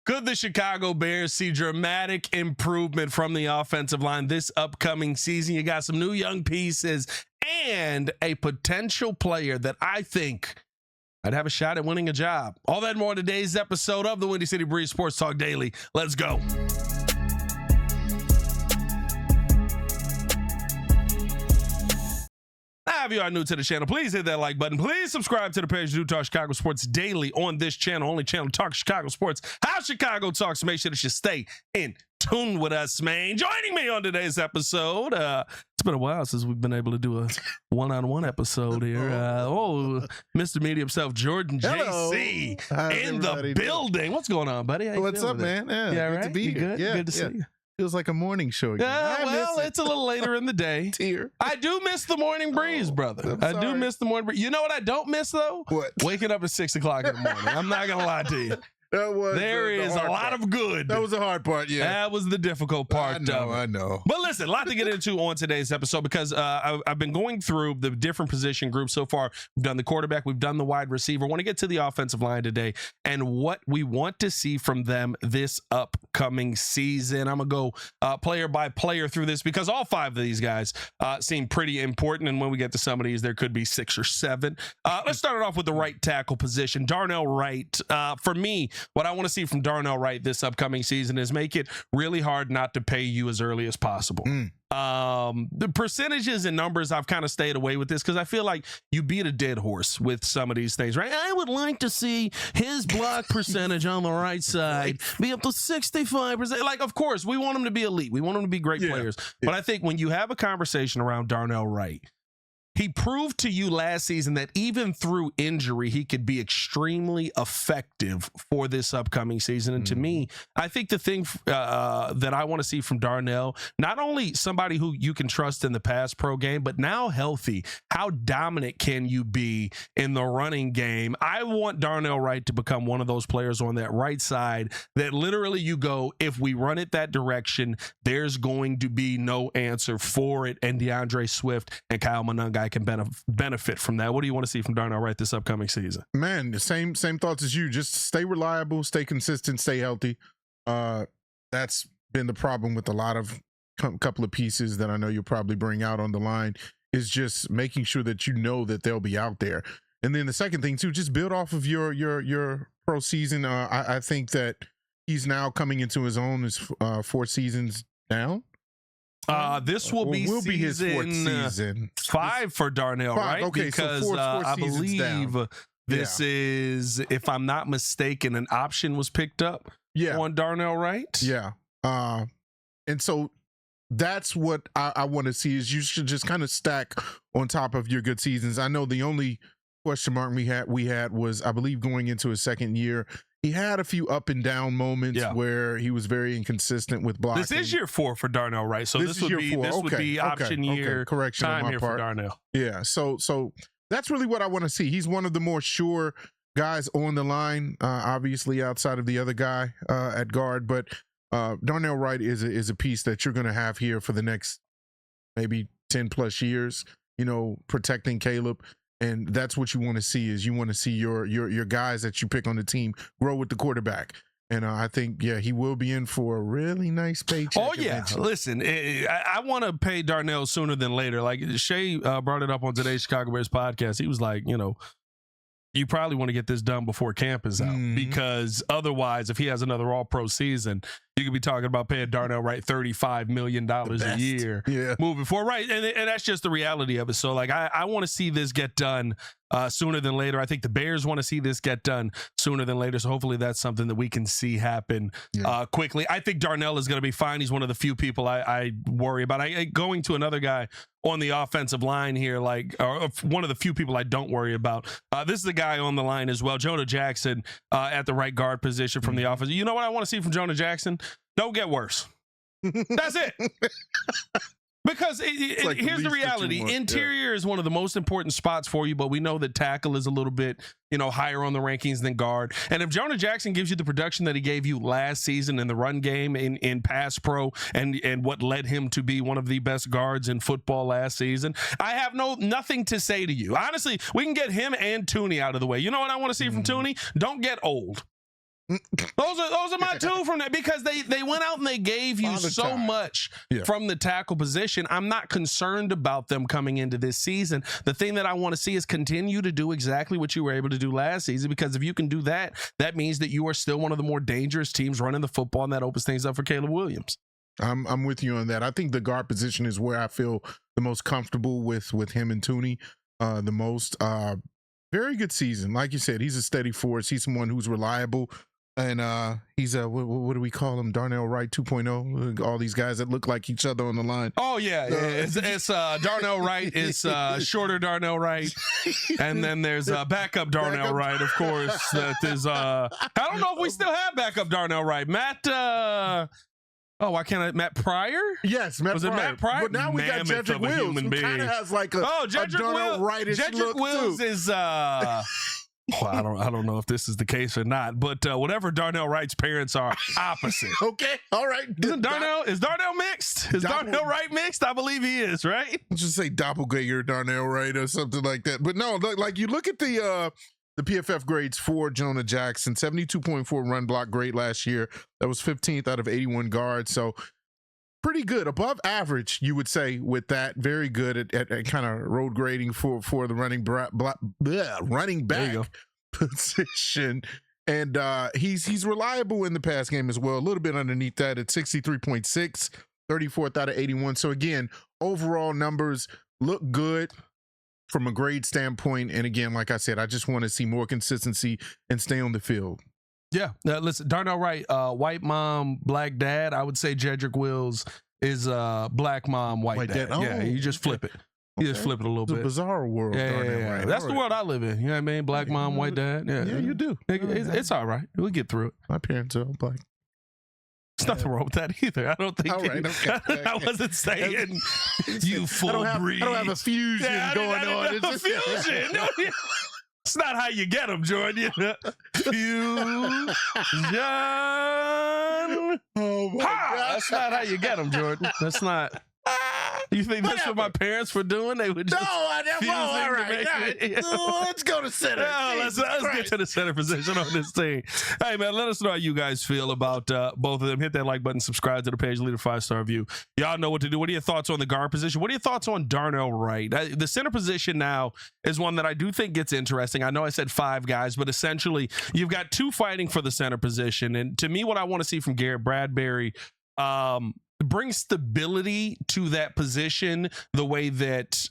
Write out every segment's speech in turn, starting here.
Could the Chicago Bears see dramatic improvement from the offensive line this upcoming season? You got some new young pieces and a potential player that I think I'd have a shot at winning a job. All that and more in today's episode of the Windy City Breeze Sports Talk Daily. Let's go. Now, if you are new to the channel, please hit that like button. Please subscribe to the page to Talk Chicago Sports Daily on this channel. Only channel Talk Chicago Sports. How Chicago talks. Make sure that you stay in tune with us, man. Joining me on today's episode. It's been a while since we've been able to do a one-on-one episode here. Mr. Media himself, Jordan Hello. JC How's in the building. What's going on, buddy? How you What's up, feeling? man? Yeah, Good right? to be You here. good? Yeah, Good to see you. Feels like a morning show. Yeah, well, it's a little later in the day. Here. I do miss the morning breeze, brother. I do miss the morning breeze. You know what I don't miss, though? What? Waking up at 6 o'clock in the morning. I'm not going to lie to you. There is a lot of good. That was the hard part, yeah. That was the difficult part. I know. But listen, a lot to get into on today's episode because I've been going through the different position groups so far. We've done the quarterback. We've done the wide receiver. I want to get to the offensive line today and what we want to see from them this upcoming season. I'm going to go player by player through this because all five of these guys seem pretty important. And when we get to some of these, there could be 6 or 7. Let's start it off with the right tackle position. Darnell Wright, for me, what I want to see from Darnell Wright this upcoming season is make it really hard not to pay you as early as possible. The percentages and numbers, I've kind of stayed away with this because I feel like you beat a dead horse with some of these things, right? I would like to see his block percentage on the right side be up to 65%. Like, of course, we want him to be elite. We want him to be great players. But I think when you have a conversation around Darnell Wright, he proved to you last season that even through injury, he could be extremely effective for this upcoming season. And to me, I think the thing that I want to see from Darnell, not only somebody who you can trust in the pass pro game, but now healthy, how dominant can you be in the running game? I want Darnell Wright to become one of those players on that right side that literally you go, if we run it that direction, there's going to be no answer for it. And DeAndre Swift and Kyle Monangai can benefit from that. What do you want to see from Darnell Wright this upcoming season? Man, the same thoughts as you. Just stay reliable, stay consistent, stay healthy. That's been the problem with a lot of couple of pieces that I know you'll probably bring out on the line is just making sure that you know that they'll be out there. And then the second thing too, just build off of your pro season. I think that he's now coming into his own. His 4 seasons down. This will be his 4th season. 5 for Darnell, right? Okay, because so four I believe down. This is, if I'm not mistaken, an option was picked up on Darnell Wright. Yeah. And so that's what I want to see is you should just kind of stack on top of your good seasons. I know the only question mark we had was, I believe, going into his 2nd year. He had a few up and down moments where he was very inconsistent with blocking. This is year 4 for Darnell Wright, so this would be option year correction time here part. for Darnell. Yeah, so that's really what I want to see. He's one of the more sure guys on the line, obviously outside of the other guy at guard, but Darnell Wright is a piece that you're going to have here for the next maybe 10 plus years. You know, protecting Caleb. And that's what you want to see is you want to see your guys that you pick on the team grow with the quarterback. And I think, he will be in for a really nice paycheck. Oh, yeah. Eventually. Listen, I want to pay Darnell sooner than later. Like Shay brought it up on today's Chicago Bears podcast. He was like, you probably want to get this done before camp is out because otherwise, if he has another all-pro season, you could be talking about paying Darnell Wright $35 million a year moving forward. Right. And that's just the reality of it. So, like, I want to see this get done sooner than later. I think the Bears want to see this get done sooner than later. So hopefully that's something that we can see happen quickly. I think Darnell is going to be fine. He's one of the few people I worry about. Going to another guy on the offensive line here, or one of the few people I don't worry about. This is the guy on the line as well, Jonah Jackson at the right guard position from the offense. You know what I want to see from Jonah Jackson? Don't get worse. That's it. Because here's the reality. Interior is one of the most important spots for you, but we know that tackle is a little bit, higher on the rankings than guard. And if Jonah Jackson gives you the production that he gave you last season in the run game, in pass pro, and what led him to be one of the best guards in football last season, I have nothing to say to you. Honestly, we can get him and Tooney out of the way. You know what I want to see from Tooney? Don't get old. Those are my two from that, because they went out and they gave you so much from the tackle position. I'm not concerned about them coming into this season. The thing that I want to see is continue to do exactly what you were able to do last season, because if you can do that, that means that you are still one of the more dangerous teams running the football, and that opens things up for Caleb Williams. I'm with you on that. I think the guard position is where I feel the most comfortable with him and Tooney the most. Very good season. Like you said, he's a steady force. He's someone who's reliable. And he's what do we call him? Darnell Wright 2.0. All these guys that look like each other on the line. Oh yeah, it's Darnell Wright is shorter Darnell Wright, and then there's backup Darnell Wright, of course. That is I don't know if we still have backup Darnell Wright. Matt. Why can't I? Matt Pryor? Yes, Matt Pryor. Was it Matt Pryor? But now we got Jedrick Wills, who kind of has like a Darnell Wright-ish look too. Jedrick Wills is. Well, I don't know if this is the case or not, but whatever Darnell Wright's parents are, opposite. Okay, all right. Is Darnell mixed? Is Darnell Wright mixed? I believe he is, right? Let's just say doppelganger Darnell Wright or something like that. But no, like you look at the PFF grades for Jonah Jackson, 72.4 run block grade last year. That was 15th out of 81 guards. So pretty good, above average, you would say, with that. Very good at kind of road grading for the running back position. And he's reliable in the pass game as well. A little bit underneath that at 63.6, 34th out of 81. So again, overall numbers look good from a grade standpoint. And again, like I said, I just want to see more consistency and stay on the field. Yeah. Listen, Darnell Wright, white mom, black dad. I would say Jedrick Wills is black mom, white dad. Oh, yeah, you just flip it. You just flip it a little bit. It's a bizarre world. Yeah. That's the world I live in. You know what I mean? Black mom, white dad. Yeah, you do. It's all right. We'll get through it. My parents are all black. There's nothing wrong with that either. I don't think. All right, okay. I wasn't saying you full breed. I don't have a fusion going on. It's a fusion. It's not how you get them, Jordan. Fusion. Oh my God. That's not how you get them, Jordan. That's not. You think that's what my parents were doing? They would just all right. Let's go to center. Let's get to the center position on this team. Hey, man, let us know how you guys feel about both of them. Hit that like button, subscribe to the page, leave a 5-star review. Y'all know what to do. What are your thoughts on the guard position? What are your thoughts on Darnell Wright? The center position now is one that I do think gets interesting. I know I said 5 guys, but essentially you've got 2 fighting for the center position. And to me, what I want to see from Garrett Bradbury, bring stability to that position the way that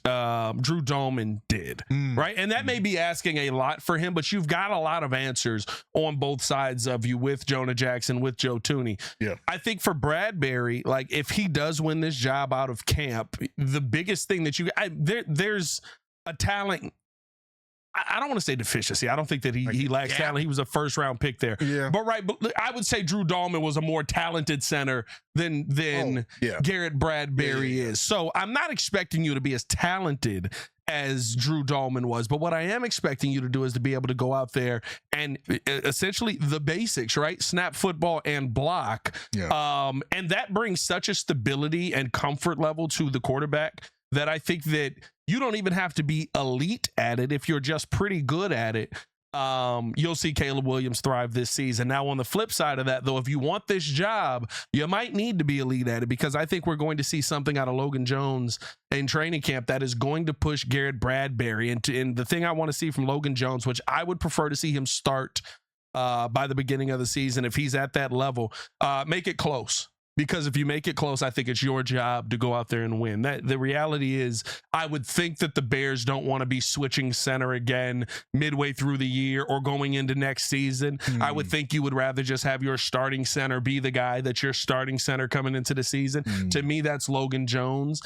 Drew Doman did, right? And that may be asking a lot for him, but you've got a lot of answers on both sides of you with Jonah Jackson, with Joe Tooney. Yeah. I think for Bradbury, like if he does win this job out of camp, the biggest thing that there's a talent. I don't want to say deficiency. I don't think that he lacks talent. He was a first-round pick there. Yeah. But I would say Drew Doman was a more talented center than Garrett Bradbury is. So I'm not expecting you to be as talented as Drew Doman was. But what I am expecting you to do is to be able to go out there and essentially the basics, right? Snap football and block. Yeah. And that brings such a stability and comfort level to the quarterback that I think that you don't even have to be elite at it. If you're just pretty good at it, you'll see Caleb Williams thrive this season. Now, on the flip side of that, though, if you want this job, you might need to be elite at it, because I think we're going to see something out of Logan Jones in training camp that is going to push Garrett Bradbury. And the thing I want to see from Logan Jones, which I would prefer to see him start by the beginning of the season, if he's at that level, make it close. Because if you make it close, I think it's your job to go out there and win. The reality is, I would think that the Bears don't want to be switching center again midway through the year or going into next season. I would think you would rather just have your starting center be the guy that's your starting center coming into the season. To me, that's Logan Jones.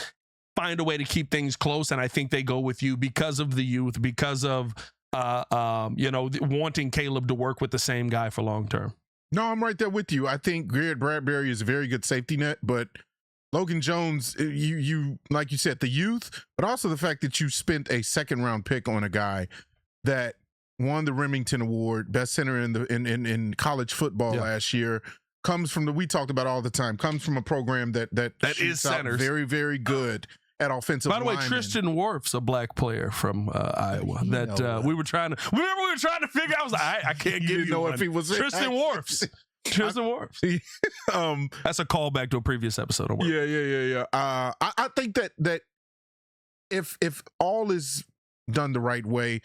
Find a way to keep things close, and I think they go with you because of the youth, because of wanting Caleb to work with the same guy for long term. No, I'm right there with you. I think Garrett Bradbury is a very good safety net, but Logan Jones, you like you said, the youth, but also the fact that you spent a 2nd-round pick on a guy that won the Remington Award, best center in college football last year, comes from we talked about all the time, comes from a program that is centers. very, very good at offensive. By the way, linemen. Tristan Wirfs, a black player from Iowa, that we were trying to. Remember, we were trying to figure out. I was like, I can't give you know one. if he was Tristan Wirfs. Tristan Wirfs. That's a callback to a previous episode. Don't worry. Yeah. I think that if all is done the right way,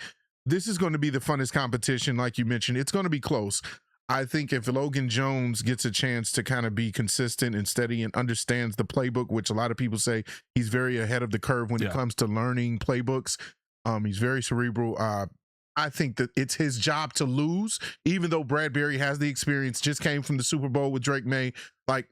this is going to be the funnest competition. Like you mentioned, it's going to be close. I think if Logan Jones gets a chance to kind of be consistent and steady and understands the playbook, which a lot of people say he's very ahead of the curve when it comes to learning playbooks. He's very cerebral. I think that it's his job to lose, even though Bradbury has the experience, just came from the Super Bowl with Drake May. Like,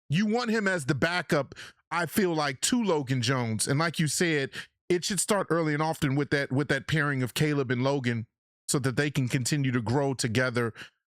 you want him as the backup, I feel like, to Logan Jones. And like you said, it should start early and often with that pairing of Caleb and Logan so that they can continue to grow together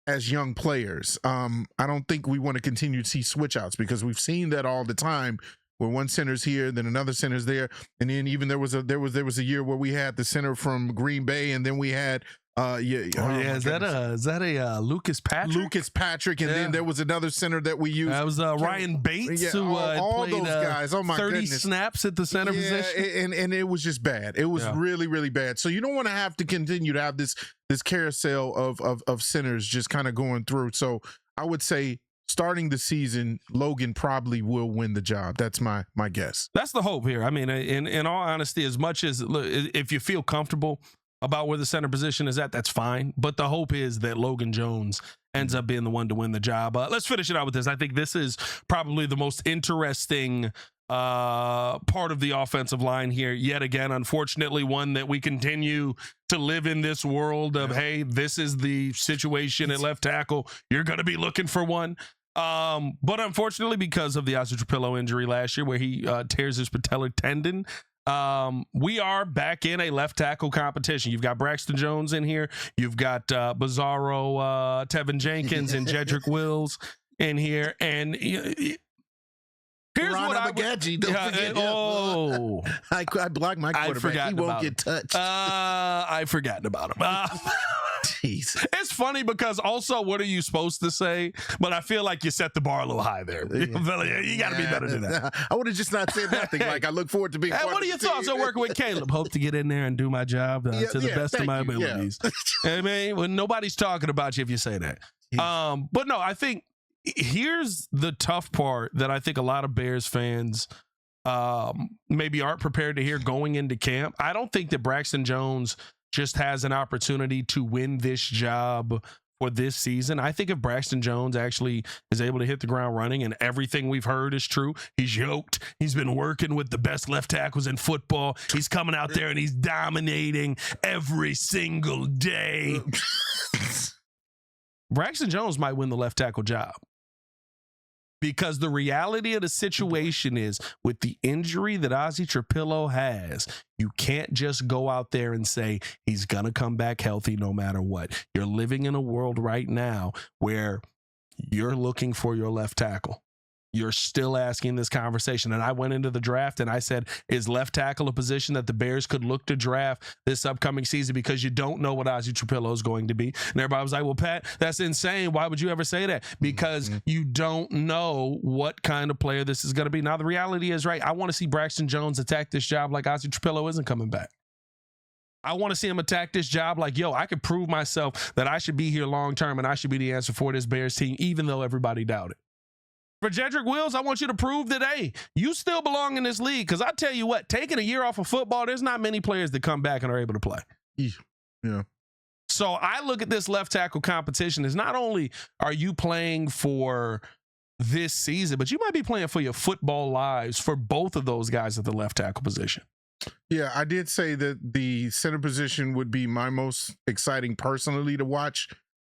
as young players. I don't think we want to continue to see switch outs because we've seen that all the time where one center's here, then another center's there. And then even there was a year where we had the center from Green Bay and then we had is that a Lucas Patrick? Lucas Patrick, and then there was another center that we used. That was Ryan Bates, who all played those guys. Oh my 30 goodness. snaps at the center position. And it was just bad. It was really, really bad. So you don't want to have to continue to have this carousel of centers just kind of going through. So I would say starting the season, Logan probably will win the job. That's my guess. That's the hope here. I mean, in all honesty, as much as if you feel comfortable about where the center position is at, that's fine. But the hope is that Logan Jones ends up being the one to win the job. Let's finish it out with this. I think this is probably the most interesting part of the offensive line here. Yet again, unfortunately, one that we continue to live in this world of, hey, this is the situation at left tackle. You're going to be looking for one. But unfortunately, because of the Ozzie Trapillo injury last year where he tears his patellar tendon, we are back in a left tackle competition. You've got Braxton Jones in here. You've got Bizarro, Tevin Jenkins, and Jedrick Wills in here. And here's what I I blocked my quarterback. He won't get touched. I've forgotten about him. Jeez. It's funny because also, what are you supposed to say? But I feel like you set the bar a little high there. You got to be better than that. I would have just not said nothing. Like, I look forward to being. What are your thoughts on working with Caleb? Hope to get in there and do my job to the best of my abilities. I mean, well, nobody's talking about you if you say that. But no, I think here's the tough part that I think a lot of Bears fans maybe aren't prepared to hear going into camp. I don't think that Braxton Jones just has an opportunity to win this job for this season. I think if Braxton Jones actually is able to hit the ground running and everything we've heard is true, he's yoked, he's been working with the best left tackles in football, he's coming out there and he's dominating every single day. Braxton Jones might win the left tackle job. Because the reality of the situation is, with the injury that Ozzie Trapillo has, you can't just go out there and say he's going to come back healthy no matter what. You're living in a world right now where you're looking for your left tackle. You're still asking this conversation. And I went into the draft and I said, is left tackle a position that the Bears could look to draft this upcoming season because you don't know what Ozzie Trapillo is going to be? And everybody was like, well, Pat, that's insane. Why would you ever say that? Because you don't know what kind of player this is going to be. Now, the reality is, right, I want to see Braxton Jones attack this job like Ozzie Trapillo isn't coming back. I want to see him attack this job like, yo, I could prove myself that I should be here long term and I should be the answer for this Bears team, even though everybody doubted. For Jedrick Wills, I want you to prove that, hey, you still belong in this league. Because I tell you what, taking a year off of football, there's not many players that come back and are able to play. Yeah. So I look at this left tackle competition as not only are you playing for this season, but you might be playing for your football lives for both of those guys at the left tackle position. Yeah, I did say that the center position would be my most exciting personally to watch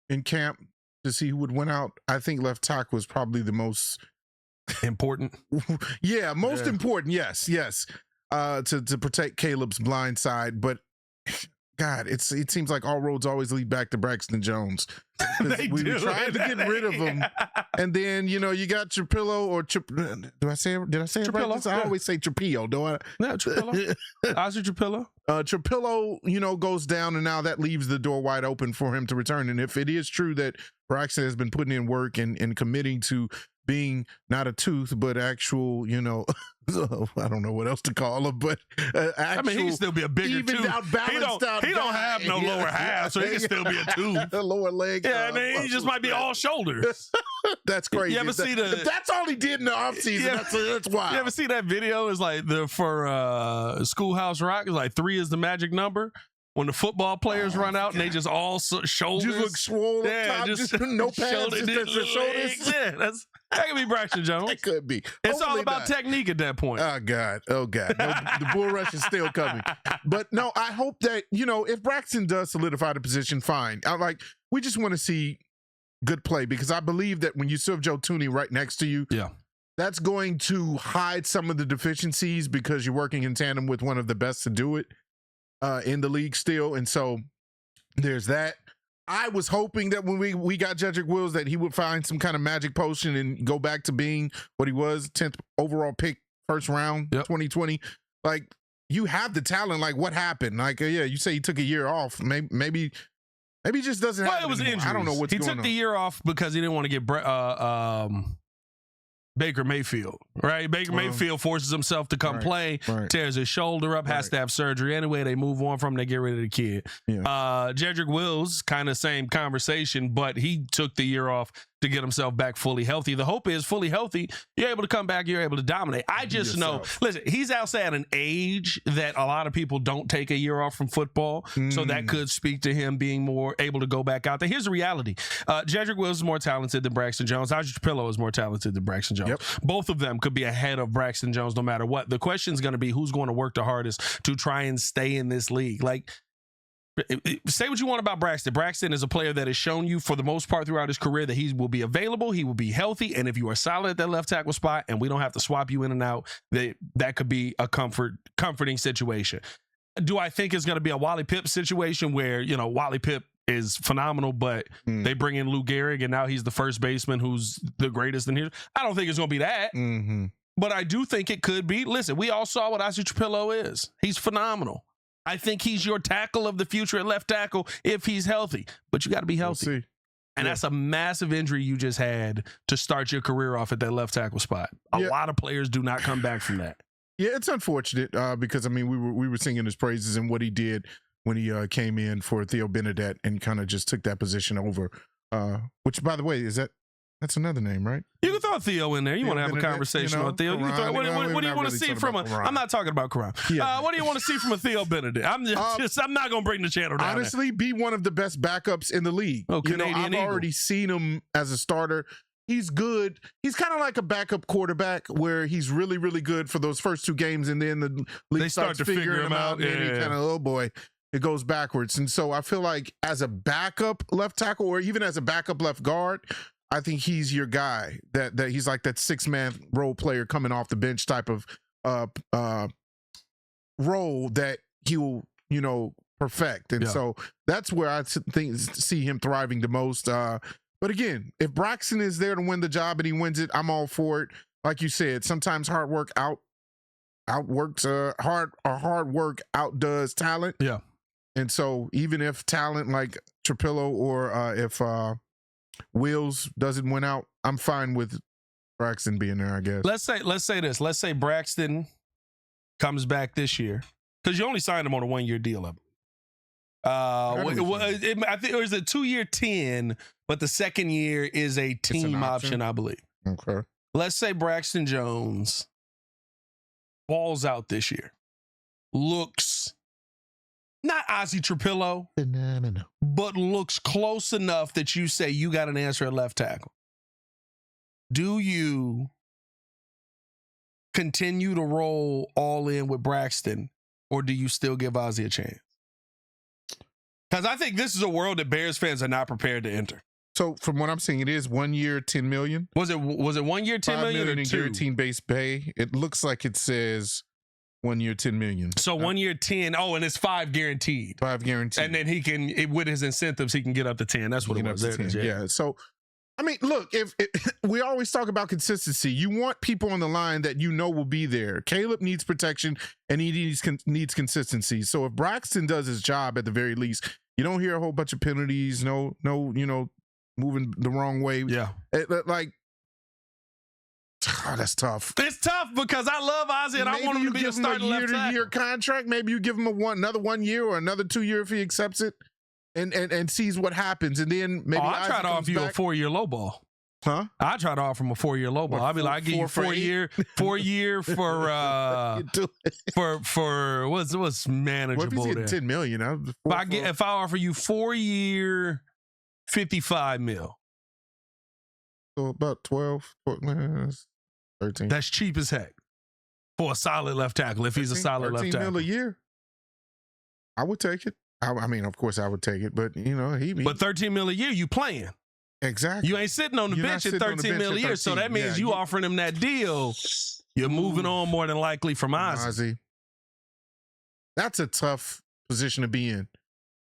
in camp. To see who would win out. I think left tackle was probably the most important. Most important. Yes. To protect Caleb's blind side, but God, it seems like all roads always lead back to Braxton Jones. We tried to get rid of him, and then you got Trapillo or did I say it right? I always say Trapillo. Do I? No, Trapillo. Ozzie Trapillo. Trapillo, goes down, and now that leaves the door wide open for him to return. And if it is true that Braxton has been putting in work and committing to being not a tooth, but actual, I don't know what else to call him, but actual, I mean, he can still be a bigger evened tooth. out, balanced out. He don't have no lower half, so he can still be a tooth. Lower leg. Yeah, I mean, he just might be all shoulders. That's crazy. You ever see if that's all he did in the offseason, that's wild. You ever see that video? It's like for Schoolhouse Rock, it's like 3 is the magic number. When the football players run out and they just all shoulders. Just look swollen up top, just no pads, just the shoulders. Yeah, that could be Braxton Jones. It could be. It's Hopefully all about not. technique at that point. Oh, God. No, the bull rush is still coming. But, no, I hope that, if Braxton does solidify the position, fine. We just want to see good play because I believe that when you still have Joe Tooney right next to you, that's going to hide some of the deficiencies because you're working in tandem with one of the best to do it in the league still. And so there's that. I was hoping that when we got Jedrick Wills that he would find some kind of magic potion and go back to being what he was, 10th overall pick, first round, 2020. Like, you have the talent. Like, what happened? Like, you say he took a year off. Maybe he just doesn't have it. It was injuries. I don't know what's going on. He took the year off because he didn't want to get Baker Mayfield, right? Baker Mayfield forces himself to come play, tears his shoulder up, has to have surgery anyway. They move on from him, they get rid of the kid. Jedrick Wills, kind of same conversation, but he took the year off to get himself back fully healthy. The hope is fully healthy, you're able to come back, you're able to dominate. I just know, listen, he's outside an age that a lot of people don't take a year off from football, so that could speak to him being more able to go back out there. Here's the reality. Jedrick Wills is more talented than Braxton Jones. Ozzie Trapillo is more talented than Braxton Jones. Both of them could be ahead of Braxton Jones no matter what. The question is going to be who's going to work the hardest to try and stay in this league. Like, say what you want about Braxton. Braxton is a player that has shown you for the most part throughout his career that he will be available, he will be healthy, and if you are solid at that left tackle spot and we don't have to swap you in and out, that could be a comforting situation. Do I think it's going to be a Wally Pipp situation where, Wally Pipp is phenomenal, but they bring in Lou Gehrig and now he's the first baseman who's the greatest in here? I don't think it's going to be that. But I do think it could be. Listen, we all saw what Ozzie Trapillo is. He's phenomenal. I think he's your tackle of the future at left tackle if he's healthy. But you got to be healthy. We'll see. And that's a massive injury you just had to start your career off at that left tackle spot. A lot of players do not come back from that. Yeah, it's unfortunate because, I mean, we were singing his praises and what he did when he came in for Theo Benedette and kind of just took that position over, which, by the way, that's another name, right? You can throw Theo in there. You want to have a conversation on Theo. You can throw, what do you want to see from I'm not talking about Karan. What do you want to see from a Theo Benedict? I'm not going to bring the channel down. Honestly, be one of the best backups in the league. I've already seen him as a starter. He's good. He's kind of like a backup quarterback where he's really, really good for those first 2 games, and then the league starts to figure him out. And he kind of, oh boy, it goes backwards. And so I feel like as a backup left tackle or even as a backup left guard, I think he's your guy. That he's like that 6-man role player coming off the bench type of role that he'll perfect. And so that's where I see him thriving the most. But again, if Braxton is there to win the job and he wins it, I'm all for it. Like you said, sometimes hard work outworks hard work outdoes talent. Yeah. And so even if talent like Trapillo or if Wills doesn't win out, I'm fine with Braxton being there, I guess. Let's say this. Let's say Braxton comes back this year because you only signed him on a 1-year deal. I think it was a 2-year 10, but the second year is a team option, I believe. Okay. Let's say Braxton Jones balls out this year. Looks not Ozzie Trapillo, but looks close enough that you say you got an answer at left tackle. Do you continue to roll all in with Braxton, or do you still give Ozzie a chance? Because I think this is a world that Bears fans are not prepared to enter. So from what I'm seeing, it is 1 year, $10 million. Was it 1 year, $10 million, or in 2? guaranteed base pay? It looks like it says 1 year, $10 million. So 1 year, 10. Oh, and it's 5 guaranteed. 5 guaranteed. And then he can, with his incentives, he can get up to 10. That's what it was. Yeah. So, I mean, look, if we always talk about consistency, you want people on the line that will be there. Caleb needs protection and he needs consistency. So if Braxton does his job at the very least, you don't hear a whole bunch of penalties, no, moving the wrong way. Yeah. Like Oh, that's tough. It's tough because I love Ozzy and I want him to be a starting left tackle. Year-to-year contract. Maybe you give him another 1 year or another 2 year if he accepts it, and sees what happens, and then maybe. I try to offer you a 4-year low ball. Huh? I try to offer him a 4-year low ball. I'll be like, I give you 4 year for what's manageable. What if he's getting $10 million? If I offer you 4-year, $55 million. So about 12, 13. That's cheap as heck for a solid left tackle. If he's a solid left tackle, $13 million a year, I would take it. I mean, of course, I would take it, but but $13 million a year, you playing. Exactly. You ain't sitting on the bench at $13 million a year, so that means you offering him that deal. You're moving on more than likely from Ozzy. That's a tough position to be in,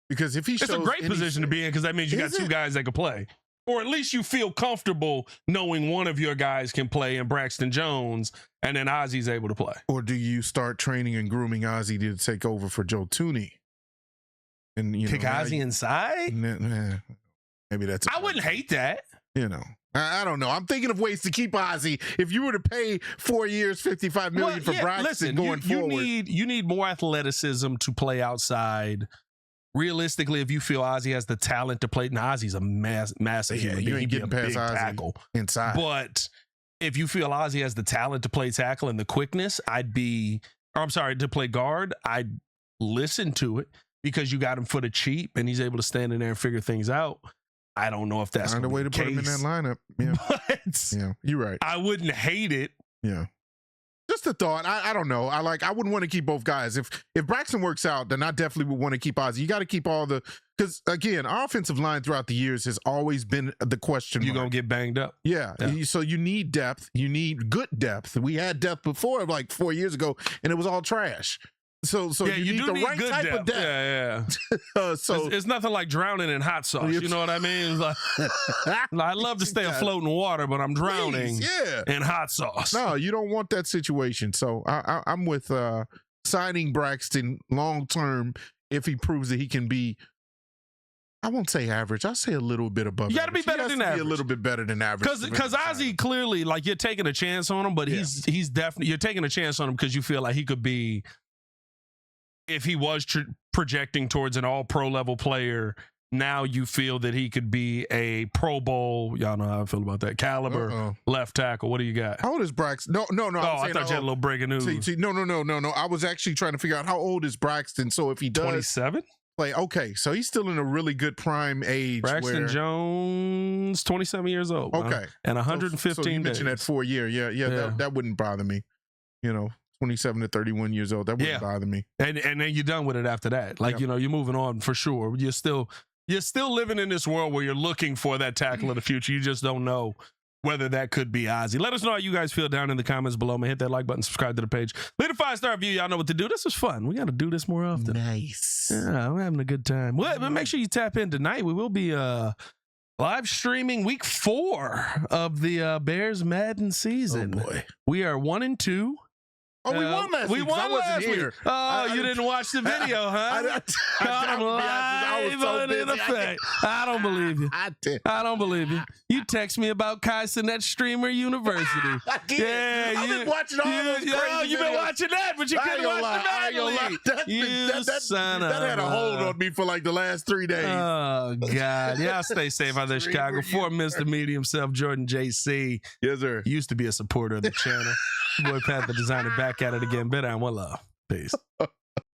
because if he shows, it's a great position to be in, because that means you got two guys that can play, or at least you feel comfortable knowing one of your guys can play in Braxton Jones, and then Ozzy's able to play. Or do you start training and grooming Ozzy to take over for Joe Tooney? And kick Ozzy inside? Maybe that's. I wouldn't hate that. I don't know. I'm thinking of ways to keep Ozzy. If you were to pay 4 years, $55 million for Braxton going forward, you need more athleticism to play outside. Realistically, if you feel Ozzy has the talent to play, now Ozzy's a massive human being. You ain't getting past Ozzy tackle inside. But if you feel Ozzy has the talent to play tackle and the quickness, to play guard, I'd listen to it, because you got him for the cheap and he's able to stand in there and figure things out. I don't know if that's the way to put him in that lineup. Yeah, but you're right. I wouldn't hate it. Yeah, just a thought. I don't know. I wouldn't want to keep both guys. If Braxton works out, then I definitely would want to keep Ozzy. You got to keep because again, our offensive line throughout the years has always been the question mark. You're gonna get banged up. Yeah. So you need depth. You need good depth. We had depth before, like 4 years ago, and it was all trash. So you need the right type of depth. Yeah. So it's nothing like drowning in hot sauce. You know what I mean? Like, I love to stay afloat in water, but I'm drowning in hot sauce. No, you don't want that situation. So I'm with signing Braxton long term if he proves that he can be. I won't say average. I'll say a little bit above. You got to be better than average. Be a little bit better than average. Because Ozzy clearly, like, you're taking a chance on him, but he's definitely, you're taking a chance on him because you feel like he could be. If he was projecting towards an all-pro level player, now you feel that he could be a Pro Bowl. Y'all know how I feel about that caliber left tackle. What do you got? How old is Braxton? No. I thought you had a little breaking news. No. I was actually trying to figure out how old is Braxton. So if he does 27, okay, so he's still in a really good prime age. Braxton Jones, 27 years old. Okay, and 115. So you mentioned that 4 year. Yeah. That wouldn't bother me. 27 to 31 years old. That wouldn't bother me. And then you're done with it after that. Like, you're moving on for sure. You're still living in this world where you're looking for that tackle of the future. You just don't know whether that could be Ozzy. Let us know how you guys feel down in the comments below. Man, hit that like button, subscribe to the page. Leave a 5-star review. Y'all know what to do. This is fun. We got to do this more often. Nice. Yeah, we're having a good time. Well, but make sure you tap in tonight. We will be live streaming week 4 of the Bears Madden season. Oh, boy. We are 1-2. Oh, we won last week. We won last week. Oh, you didn't watch the video, huh? I don't believe you. I don't believe you. You text me about Kyson at Streamer University. I've been watching all those crazy videos. You've been watching that, but you couldn't watch the Madden League. That had a hold on me for like the last 3 days. Oh, God. Y'all stay safe out there, Chicago. For Mr. Medium Self, Jordan JC. Yes, sir. Used to be a supporter of the channel. Boy Pat the Designer back at it again. Better and one love. Peace.